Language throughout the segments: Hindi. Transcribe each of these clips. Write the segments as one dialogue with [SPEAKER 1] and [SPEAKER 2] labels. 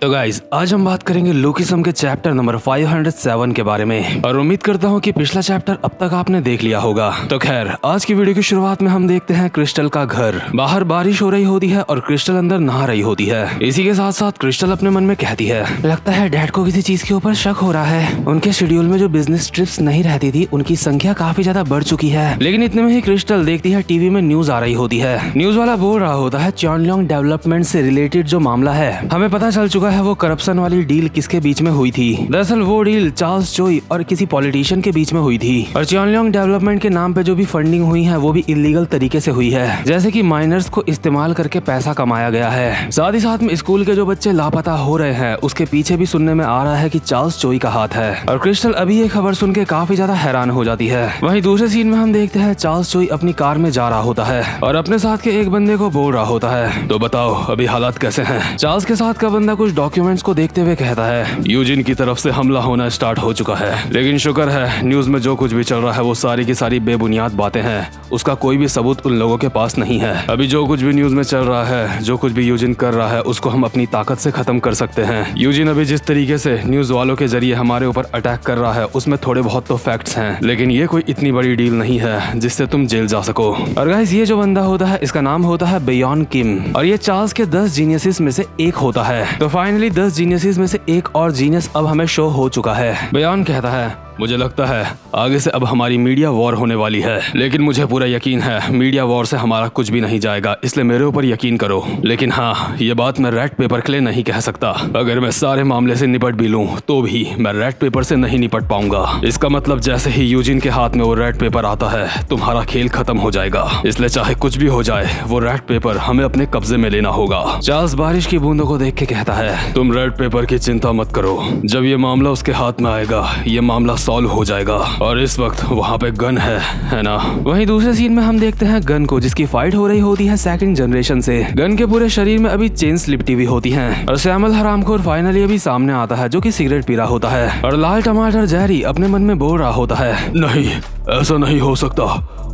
[SPEAKER 1] तो गाइस आज हम बात करेंगे लुकिज्म के चैप्टर नंबर 507 के बारे में और उम्मीद करता हूँ कि पिछला चैप्टर अब तक आपने देख लिया होगा। तो खैर आज की वीडियो की शुरुआत में हम देखते हैं क्रिस्टल का घर। बाहर बारिश हो रही होती है और क्रिस्टल अंदर नहा रही होती है। इसी के साथ साथ क्रिस्टल अपने मन में कहती है, लगता है डैड को किसी चीज के ऊपर शक हो रहा है। उनके शेड्यूल में जो बिजनेस ट्रिप्स नहीं रहती थी उनकी संख्या काफी ज्यादा बढ़ चुकी है। लेकिन इतने में ही क्रिस्टल देखती है टीवी में न्यूज आ रही होती है। न्यूज वाला बोल रहा होता है चॉनलियोंग डेवलपमेंट से रिलेटेड जो मामला है हमें पता चल चुका है वो करप्शन वाली डील किसके बीच में हुई थी। दरअसल वो डील चार्ल्स चोई और किसी पॉलिटिशियन के बीच में हुई थी और चॉनलियोंग डेवलपमेंट के नाम पे जो भी फंडिंग हुई है वो भी इलीगल तरीके से हुई है, जैसे कि माइनर्स को इस्तेमाल करके पैसा कमाया गया है। साथ ही साथ में स्कूल के जो बच्चे लापता हो रहे हैं उसके पीछे भी सुनने में आ रहा है कि चार्ल्स चोई का हाथ है। और क्रिस्टल अभी ये खबर सुन के काफी ज्यादा हैरान हो जाती है। वहीं दूसरे सीन में हम देखते हैं चार्ल्स चोई अपनी कार में जा रहा होता है और अपने साथ के एक बंदे को बोल रहा होता है, तो बताओ अभी हालात कैसे हैं। चार्ल्स के साथ का बंदा कुछ डॉक्यूमेंट्स को देखते हुए कहता है, यूजिन की तरफ से हमला होना स्टार्ट हो चुका है, लेकिन शुक्र है न्यूज में जो कुछ भी चल रहा है वो सारी की सारी बेबुनियाद बातें हैं। उसका कोई भी सबूत उन लोगों के पास नहीं है। अभी जो कुछ भी न्यूज में चल रहा है, जो कुछ भी यूजिन कर रहा है उसको हम अपनी ताकत से खत्म कर सकते हैं। यूजिन अभी जिस तरीके से न्यूज वालों के जरिए हमारे ऊपर अटैक कर रहा है उसमें थोड़े बहुत तो फैक्ट्स हैं, लेकिन ये कोई इतनी बड़ी डील नहीं है जिससे तुम जेल जा सको। और गाइस ये जो बंदा होता है इसका नाम होता है बेयॉन किम और ये चार्ल्स के 10 जीनियसिस में से एक होता है। तो फाइनली 10 जीनियसिस में से एक और जीनियस अब हमें शो हो चुका है। बेयॉन कहता है, मुझे लगता है आगे से अब हमारी मीडिया वॉर होने वाली है, लेकिन मुझे पूरा यकीन है मीडिया वॉर से हमारा कुछ भी नहीं जाएगा, इसलिए मेरे ऊपर यकीन करो। लेकिन हाँ, ये बात मैं रेड पेपर के लिए नहीं कह सकता। अगर मैं सारे मामले से निपट भी लूं तो भी मैं रेड पेपर से नहीं निपट पाऊंगा। इसका मतलब जैसे ही यूजिन के हाथ में वो रेड पेपर आता है तुम्हारा खेल खत्म हो जाएगा, इसलिए चाहे कुछ भी हो जाए वो रेड पेपर हमें अपने कब्जे में लेना होगा। चार्ल्स बारिश की बूंदों को देख के कहता है, तुम रेड पेपर की चिंता मत करो, जब ये मामला उसके हाथ में आएगा ये मामला सॉल्व हो जाएगा और इस वक्त वहाँ पे गन है ना। वहीं दूसरे सीन में हम देखते हैं गन को, जिसकी फाइट हो रही होती है सेकंड जनरेशन से। गन के पूरे शरीर में अभी चेन्स लिपटी हुई होती हैं और सैमुअल हरामखोर फाइनली अभी सामने आता है जो कि सिगरेट पी रहा होता है और लाल टमाटर जेरी अपने मन में बोल रहा होता है, नहीं ऐसा नहीं हो सकता।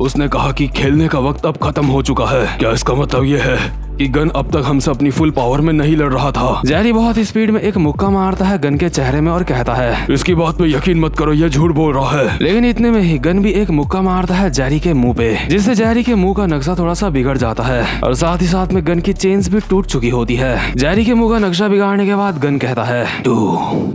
[SPEAKER 1] उसने कहा कि खेलने का वक्त अब खत्म हो चुका है। क्या इसका मतलब ये है कि गन अब तक हमसे अपनी फुल पावर में नहीं लड़ रहा था? जेरी बहुत स्पीड में एक मुक्का मारता है गन के चेहरे में और कहता है, इसकी बात पे यकीन मत करो, ये झूठ बोल रहा है। लेकिन इतने में ही गन भी एक मुक्का मारता है जेरी के मुंह पे, जिससे जेरी के मुंह का नक्शा थोड़ा सा बिगड़ जाता है और साथ ही साथ में गन की चेन्स भी टूट चुकी होती है। जेरी के मुंह का नक्शा बिगाड़ने के बाद गन कहता है,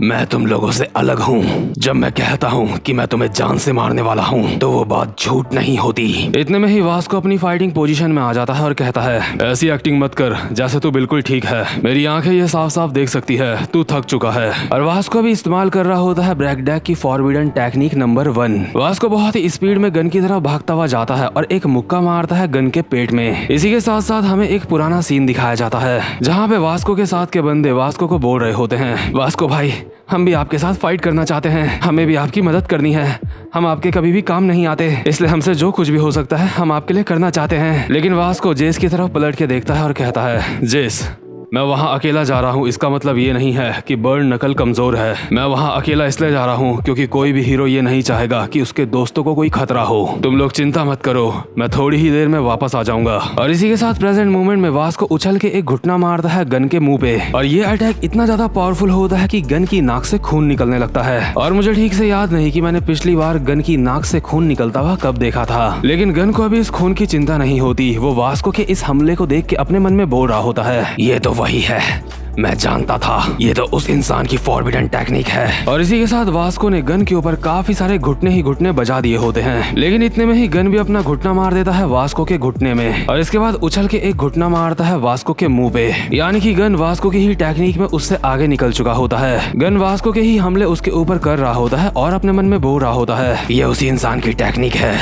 [SPEAKER 1] मैं तुम लोगों से अलग हूँ। जब मैं कहता हूँ कि मैं तुम्हें जान से मारने वाला हूँ तो वो बात झूठ नहीं होती। इतने में ही वास्को अपनी फाइटिंग पोजीशन में आ जाता है और कहता है, ऐसी एक्टिंग मत कर जैसे तू बिल्कुल ठीक है, मेरी आंखें ये साफ साफ देख सकती है तू थक चुका है। और वास्को भी इस्तेमाल कर रहा होता है ब्रैकडेक की फॉरबिडन टेक्निक नंबर 1। वास्को बहुत ही स्पीड में गन की तरफ भागता हुआ जाता है और एक मुक्का मारता है गन के पेट में। इसी के साथ साथ हमें एक पुराना सीन दिखाया जाता है जहाँ पे वास्को के साथ के बंदे वास्को को बोल रहे होते हैं, वास्को भाई हम भी आपके साथ फाइट करना चाहते हैं, हमें भी आपकी मदद करनी है, हम आपके कभी भी काम नहीं आते, इसलिए हमसे जो कुछ भी हो सकता है हम आपके लिए करना चाहते हैं। लेकिन वास्को जेस की तरफ पलट के देखता है और कहता है, जेस मैं वहाँ अकेला जा रहा हूँ, इसका मतलब ये नहीं है कि बर्न नकल कमजोर है। मैं वहाँ अकेला इसलिए जा रहा हूँ क्योंकि कोई भी हीरो ये नहीं चाहेगा कि उसके दोस्तों को कोई खतरा हो। तुम लोग चिंता मत करो, मैं थोड़ी ही देर में वापस आ जाऊंगा। और इसी के साथ प्रेजेंट मोमेंट में वास्को उछल के एक घुटना मारता है गन के मुंह पे और ये अटैक इतना ज्यादा पावरफुल होता है कि गन की नाक से खून निकलने लगता है। और मुझे ठीक से याद नहीं कि मैंने पिछली बार गन की नाक से खून निकलता हुआ कब देखा था, लेकिन गन को अभी इस खून की चिंता नहीं होती। वो वास्को के इस हमले को देख के अपने मन में बोल रहा होता है, ये तो वही है, मैं जानता था, ये तो उस इंसान की फॉरबिडन टेक्निक है। और इसी के साथ वास्को ने गन के ऊपर काफी सारे घुटने ही घुटने बजा दिए होते हैं, लेकिन इतने में ही गन भी अपना घुटना मार देता है वास्को के घुटने में और इसके बाद उछल के एक घुटना मारता है वास्को के मुंह पे। यानी कि गन वास्को की ही टेक्निक में उससे आगे निकल चुका होता है। गन वास्को के ही हमले उसके ऊपर कर रहा होता है और अपने मन में बोल रहा होता है, ये उसी इंसान की टेक्निक है,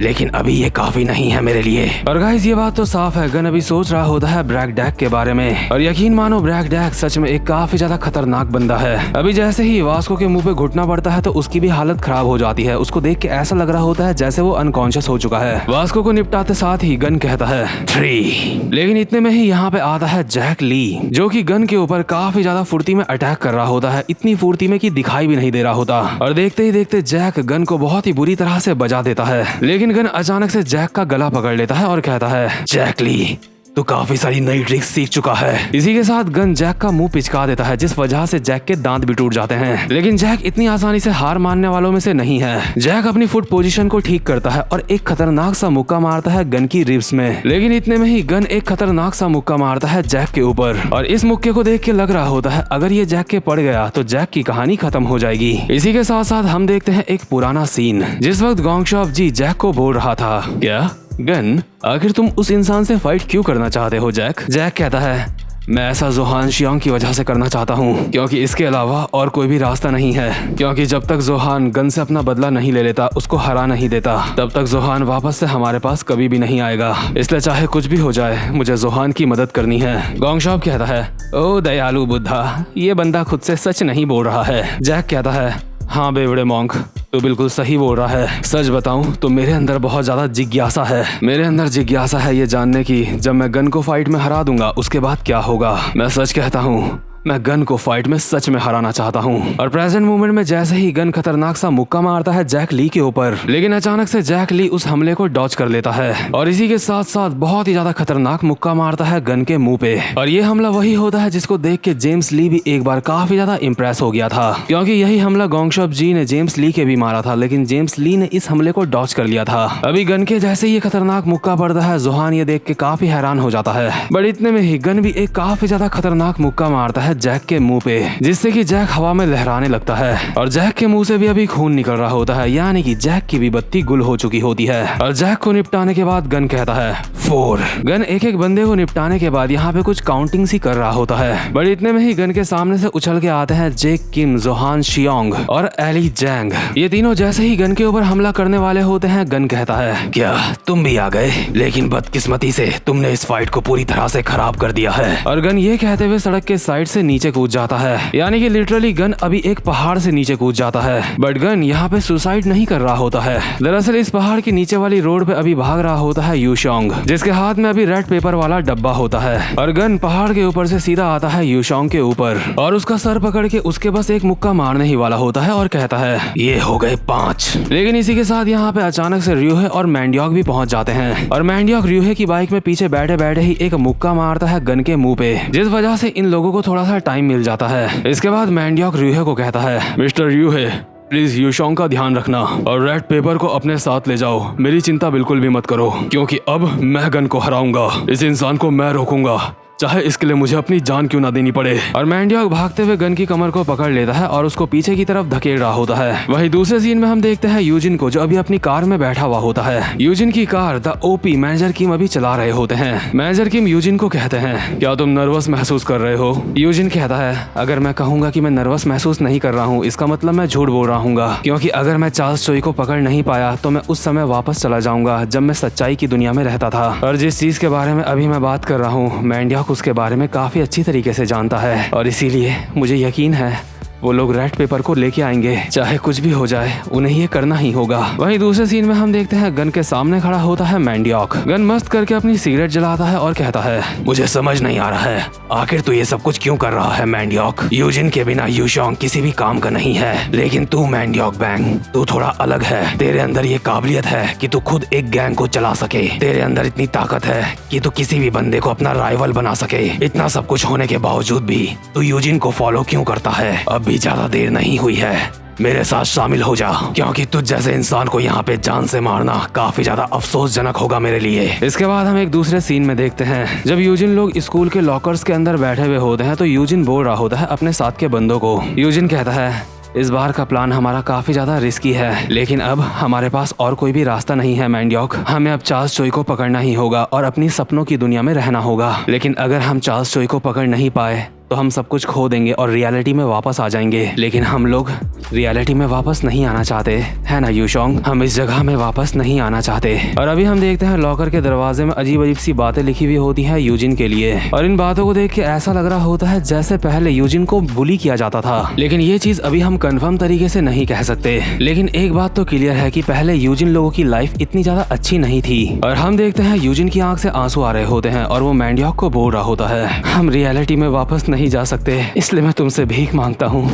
[SPEAKER 1] लेकिन अभी ये काफी नहीं है मेरे लिए। और गाइस ये बात तो साफ है, गन अभी सोच रहा होता है ब्रैकडेक के बारे में और यकीन मानो ब्रैकडेक सच में एक काफी ज्यादा खतरनाक बंदा है। अभी जैसे ही वास्को के मुंह पे घुटना पड़ता है तो उसकी भी हालत खराब हो जाती है। उसको देख के ऐसा लग रहा होता है जैसे वो अनकॉन्शियस हो चुका है। वास्को को निपटाते साथ ही गन कहता है 3। लेकिन इतने में ही यहाँ पे आता है जैक ली, जो कि गन के ऊपर काफी ज्यादा फुर्ती में अटैक कर रहा होता है, इतनी फुर्ती में कि दिखाई भी नहीं दे रहा होता। और देखते ही देखते जैक गन को बहुत ही बुरी तरह से बजा देता है, लेकिन गन अचानक से जैक का गला पकड़ लेता है और कहता है, जैक ली तो काफी सारी नई ट्रिक्स सीख चुका है। इसी के साथ गन जैक का मुंह पिचका देता है, जिस वजह से जैक के दांत भी टूट जाते हैं। लेकिन जैक इतनी आसानी से हार मानने वालों में से नहीं है। जैक अपनी फुट पोजीशन को ठीक करता है और एक खतरनाक सा मुक्का मारता है गन की रिब्स में। लेकिन इतने में ही गन एक खतरनाक सा मुक्का मारता है जैक के ऊपर, और इस मुक्के को देख के लग रहा होता है अगर ये जैक के पड़ गया तो जैक की कहानी खत्म हो जाएगी। इसी के साथ साथ हम देखते हैं एक पुराना सीन, जिस वक्त गोंगशॉप जी जैक को बोल रहा था, क्या गन, आखिर तुम उस इंसान से फाइट क्यों करना चाहते हो जैक? जैक कहता है, मैं ऐसा जोहान शियांग की वजह से करना चाहता हूँ, क्योंकि इसके अलावा और कोई भी रास्ता नहीं है। क्योंकि जब तक जोहान गन से अपना बदला नहीं ले लेता, उसको हरा नहीं देता, तब तक जोहान वापस से हमारे पास कभी भी नहीं आएगा। इसलिए चाहे कुछ भी हो जाए, मुझे जोहान की मदद करनी है। गोंगशॉप कहता है, ओ दयालु बुद्धा, ये बंदा खुद से सच नहीं बोल रहा है। जैक कहता है, हाँ बेवड़े मॉन्क, तो बिल्कुल सही बोल रहा है। सच बताऊं तो मेरे अंदर बहुत ज्यादा जिज्ञासा है। मेरे अंदर जिज्ञासा है ये जानने की, जब मैं गन को फाइट में हरा दूंगा उसके बाद क्या होगा। मैं सच कहता हूँ, मैं गन को फाइट में सच में हराना चाहता हूँ। और प्रेजेंट मोमेंट में जैसे ही गन खतरनाक सा मुक्का मारता है जैक ली के ऊपर, लेकिन अचानक से जैक ली उस हमले को डॉज कर लेता है, और इसी के साथ साथ बहुत ही ज्यादा खतरनाक मुक्का मारता है गन के मुंह पे। और ये हमला वही होता है जिसको देख के जेम्स ली भी एक बार काफी ज्यादा इम्प्रेस हो गया था, क्योंकि यही हमला गोंगशॉप जी ने जेम्स ली के भी मारा था, लेकिन जेम्स ली ने इस हमले को डॉज कर लिया था। अभी गन के जैसे ही खतरनाक मुक्का पड़ता है, जोहान ये देख के काफी हैरान हो जाता है। बट इतने में ही गन भी एक काफी ज्यादा खतरनाक मुक्का मारता है जैक के मुंह पे, जिससे कि जैक हवा में लहराने लगता है, और जैक के मुंह से भी अभी खून निकल रहा होता है, यानी कि जैक की भी बत्ती गुल हो चुकी होती है। और जैक को निपटाने के बाद गन कहता है 4। गन एक एक बंदे को निपटाने के बाद यहाँ पे कुछ काउंटिंग सी कर रहा होता है। बट इतने में ही गन के सामने से उछल के आते हैं जेक किम, जोहान शियांग और एली जैंग। ये तीनों जैसे ही गन के ऊपर हमला करने वाले होते हैं, गन कहता है, क्या तुम भी आ गए? लेकिन बदकिस्मती से तुमने इस फाइट को पूरी तरह से खराब कर दिया है। और गन ये कहते हुए सड़क के साइड से नीचे कूद जाता है, यानी कि लिटरली गन अभी एक पहाड़ से नीचे कूद जाता है। बट गन यहाँ पे सुसाइड नहीं कर रहा होता है। दरअसल इस पहाड़ के नीचे वाली रोड पे अभी भाग रहा होता है यूशोंग, जिसके हाथ में अभी रेड पेपर वाला डब्बा होता है। और गन पहाड़ के ऊपर से सीधा आता है यूशोंग के ऊपर, और उसका सर पकड़ के उसके बस एक मुक्का मारने ही वाला होता है, और कहता है, ये हो गए 5। लेकिन इसी के साथ यहाँ पे अचानक से र्यूहे और मैंडियोक भी पहुंच जाते हैं, और मैंडियोक र्यूहे की बाइक में पीछे बैठे बैठे ही एक मुक्का मारता है गन के मुंह पे, जिस वजह से इन लोगों को थोड़ा सा टाइम मिल जाता है। इसके बाद मैंडियोक र्यूहे को कहता है, मिस्टर र्यूहे, प्लीज यूशोंग का ध्यान रखना और रेड पेपर को अपने साथ ले जाओ। मेरी चिंता बिल्कुल भी मत करो, क्योंकि अब मैं गन को हराऊंगा। इस इंसान को मैं रोकूंगा, चाहे इसके लिए मुझे अपनी जान क्यों ना देनी पड़े। और मैंडियोक भागते हुए गन की कमर को पकड़ लेता है और उसको पीछे की तरफ धकेल रहा होता है। वहीं दूसरे सीन में हम देखते हैं यूजिन को, जो अभी अपनी कार में बैठा हुआ होता है। यूजिन की कार द ओपी मैनेजर किम अभी चला रहे होते हैं। मैनेजर किम यूजिन को कहते हैं, क्या तुम नर्वस महसूस कर रहे हो? यूजिन कहता है, अगर मैं कहूंगा कि मैं नर्वस महसूस नहीं कर रहा हूँ, इसका मतलब मैं झूठ बोल रहा हूँ, क्योंकि अगर मैं चार्ल्स चोई को पकड़ नहीं पाया तो मैं उस समय वापस चला जाऊंगा जब मैं सच्चाई की दुनिया में रहता था। और जिस चीज के बारे में अभी मैं बात कर रहा हूँ, मैंडियोक उसके बारे में काफी अच्छी तरीके से जानता है, और इसीलिए मुझे यकीन है वो लोग रेड पेपर को लेके आएंगे। चाहे कुछ भी हो जाए, उन्हें ये करना ही होगा। वहीं दूसरे सीन में हम देखते हैं गन के सामने खड़ा होता है मैंडियोक। गन मस्त करके अपनी सिगरेट जलाता है और कहता है, मुझे समझ नहीं आ रहा है आखिर तू ये सब कुछ क्यों कर रहा है मैंडियोक। यूजिन के बिना यूशोंग किसी भी काम का नहीं है, लेकिन तू मैंडियोक बैंग, तू थोड़ा अलग है। तेरे अंदर ये काबिलियत है कि तू खुद एक गैंग को चला सके। तेरे अंदर इतनी ताकत है कि तू किसी भी बंदे को अपना राइवल बना सके। इतना सब कुछ होने के बावजूद भी तू यूजिन को फॉलो क्यों करता है? अब भी ज्यादा देर नहीं हुई है, मेरे साथ शामिल हो जा, क्योंकि तुझ जैसे इंसान को यहाँ पे जान से मारना काफी ज्यादा अफसोसजनक होगा मेरे लिए। इसके बाद हम एक दूसरे सीन में देखते हैं, जब यूजिन लोग स्कूल के लॉकर्स के अंदर बैठे हुए होते हैं तो यूजिन बोल रहा होता है अपने साथ के बंदों को। यूजिन कहता है, इस बार का प्लान हमारा काफी ज्यादा रिस्की है, लेकिन अब हमारे पास और कोई भी रास्ता नहीं है मैंडियोक। हमें अब चार्ल्स चोई को पकड़ना ही होगा और अपनी सपनों की दुनिया में रहना होगा। लेकिन अगर हम चार्ल्स चोई को पकड़ नहीं पाए तो हम सब कुछ खो देंगे और रियलिटी में वापस आ जाएंगे। लेकिन हम लोग रियलिटी में वापस नहीं आना चाहते, है ना यूशोंग? हम इस जगह में वापस नहीं आना चाहते। और अभी हम देखते हैं लॉकर के दरवाजे में अजीब अजीब सी बातें लिखी हुई होती है यूजिन के लिए, और इन बातों को देख के ऐसा लग रहा होता है जैसे पहले यूजिन को बुली किया जाता था। लेकिन ये चीज अभी हम कंफर्म तरीके से नहीं कह सकते। लेकिन एक बात तो क्लियर है कि पहले यूजिन लोगों की लाइफ इतनी ज्यादा अच्छी नहीं थी। और हम देखते हैं यूजिन की आंख से आंसू आ रहे होते हैं और वो मैंडियोक को बोल रहा होता है, हम रियलिटी में वापस नहीं जा सकते, इसलिए मैं तुमसे भीख मांगता हूँ,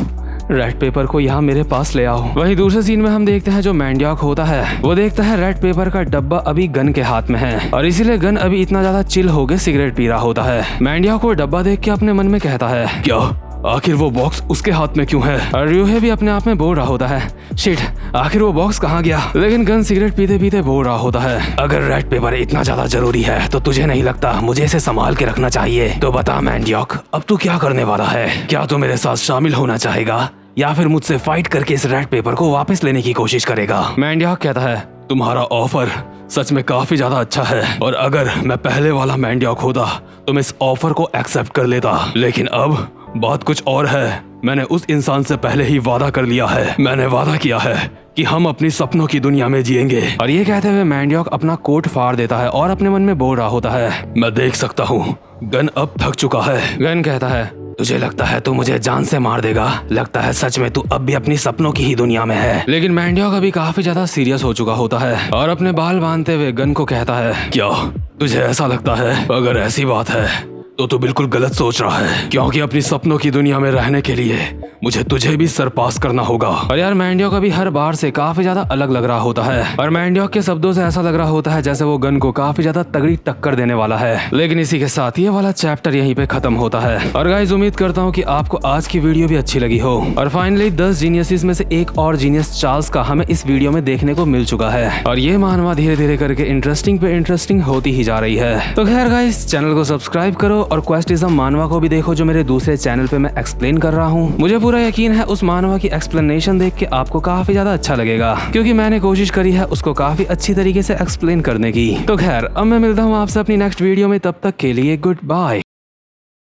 [SPEAKER 1] रेड पेपर को यहाँ मेरे पास ले आओ। वहीं दूसरे सीन में हम देखते हैं जो मैंडियॉक होता है वो देखता है रेड पेपर का डब्बा अभी गन के हाथ में है और इसीलिए गन अभी इतना ज्यादा चिल होकर सिगरेट पी रहा होता है। मैंडियॉक को डब्बा देख के अपने मन में कहता है, क्या आखिर वो बॉक्स उसके हाथ में क्यों है? और र्यूहे भी अपने आप में बोल रहा होता है, शिट, आखिर वो बॉक्स कहाँ गया? लेकिन गन सिगरेट पीते पीते बोल रहा होता है, अगर रेड पेपर इतना ज्यादा जरूरी है तो तुझे नहीं लगता मुझे इसे संभाल के रखना चाहिए? तो बता मैंडियॉक, अब तू क्या करने वाला है? क्या तू मेरे साथ शामिल होना चाहेगा या फिर मुझसे फाइट करके इस रेड पेपर को वापस लेने की कोशिश करेगा? मैंडियॉक कहता है, तुम्हारा ऑफर सच में काफी ज्यादा अच्छा है और अगर मैं पहले वाला मैंडियॉक होता तो मैं इस ऑफर को एक्सेप्ट कर लेता, लेकिन अब बात कुछ और है। मैंने उस इंसान से पहले ही वादा कर लिया है। मैंने वादा किया है कि हम अपनी सपनों की दुनिया में जिएंगे। और ये कहते हुए मैंडियॉक अपना कोट फाड़ देता है और अपने मन में बोल रहा होता है, मैं देख सकता हूँ गन अब थक चुका है। गन कहता है, तुझे लगता है तू मुझे जान से मार देगा? लगता है सच में तू अब भी अपनी सपनों की ही दुनिया में है। लेकिन मैंडियॉक अभी काफी ज्यादा सीरियस हो चुका होता है और अपने बाल बांधते हुए गन को कहता है, क्या तुझे ऐसा लगता है? अगर ऐसी बात है तो तू बिल्कुल गलत सोच रहा है, क्योंकि अपनी सपनों की दुनिया में रहने के लिए मुझे तुझे भी सरपास करना होगा। और यार मैंडियॉक अभी हर बार से काफी ज्यादा अलग लग रहा होता है और मैंडियॉक के शब्दों से ऐसा लग रहा होता है जैसे वो गन को काफी ज्यादा तगड़ी टक्कर देने वाला है। लेकिन इसी के साथ ये वाला चैप्टर यहीं पे खत्म होता है। और गाइस उम्मीद करता हूँ कि आपको आज की वीडियो भी अच्छी लगी हो। और फाइनली 10 जीनियसेस में से एक और जीनियस चार्ल्स का हमें इस वीडियो में देखने को मिल चुका है और ये मानवा धीरे धीरे करके इंटरेस्टिंग पे इंटरेस्टिंग होती ही जा रही है। तो खैर गाइस, चैनल को सब्सक्राइब करो और क्वेस्टिज्म मानवा को भी देखो जो मेरे दूसरे चैनल पे मैं एक्सप्लेन कर रहा हूँ। मुझे पूरा यकीन है उस मानवा की एक्सप्लेनेशन देख के आपको काफी ज्यादा अच्छा लगेगा, क्योंकि मैंने कोशिश करी है उसको काफी अच्छी तरीके से एक्सप्लेन करने की। तो खैर अब मैं मिलता हूँ आपसे अपनी नेक्स्ट वीडियो में, तब तक के लिए गुड बाय।